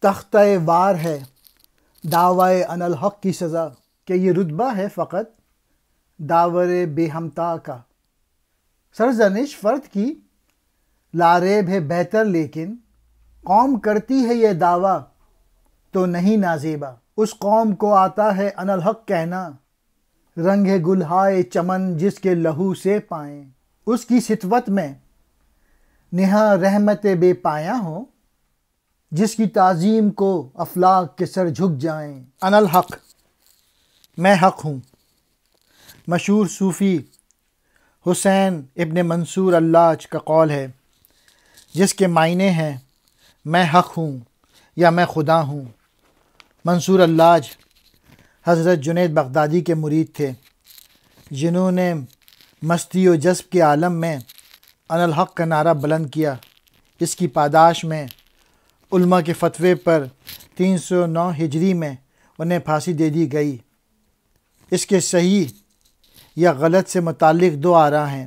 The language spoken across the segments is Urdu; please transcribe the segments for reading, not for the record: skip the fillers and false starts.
تختہ وار ہے دعوی ان الحق کی سزا، کہ یہ رتبہ ہے فقط داور بے ہمتا کا۔ سرزنش فرد کی لاریب ہے بہتر، لیکن قوم کرتی ہے یہ دعویٰ تو نہیں نازیبا۔ اس قوم کو آتا ہے ان الحق کہنا، رنگ ہے گلہائے چمن جس کے لہو سے پائیں۔ اس کی ستوت میں نہاں رحمت بے پایاں ہو، جس کی تعظیم کو افلاک کے سر جھک جائیں۔ ان الحق، میں حق ہوں۔ مشہور صوفی حسین ابن منصور اللاج کا قول ہے، جس کے معنی ہیں میں حق ہوں یا میں خدا ہوں۔ منصور اللاج حضرت جنید بغدادی کے مرید تھے، جنہوں نے مستی و جذب کے عالم میں ان الحق کا نعرہ بلند کیا۔ اس کی پاداش میں علماء کے فتوے پر 309 ہجری میں انہیں پھانسی دے دی گئی۔ اس کے صحیح یا غلط سے متعلق دو آراء ہیں۔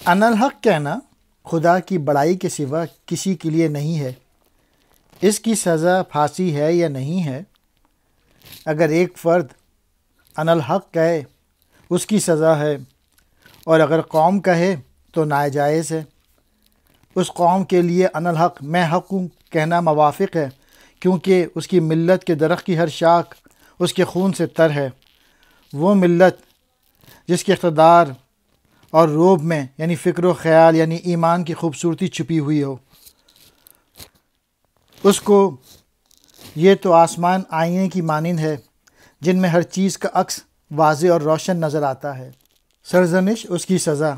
ان الحق کہنا خدا کی بڑائی کے سوا کسی کے لیے نہیں ہے۔ اس کی سزا پھانسی ہے یا نہیں ہے؟ اگر ایک فرد ان الحق کہے اس کی سزا ہے، اور اگر قوم کہے تو ناجائز ہے۔ اس قوم کے لیے ان الحق میں حق ہوں کہنا موافق ہے، کیونکہ اس کی ملت کے درخت کی ہر شاخ اس کے خون سے تر ہے۔ وہ ملت جس کے اقتدار اور روب میں یعنی فکر و خیال یعنی ایمان کی خوبصورتی چھپی ہوئی ہو، اس کو یہ تو آسمان آئینے کی مانند ہے جن میں ہر چیز کا عکس واضح اور روشن نظر آتا ہے۔ سرزنش اس کی سزا۔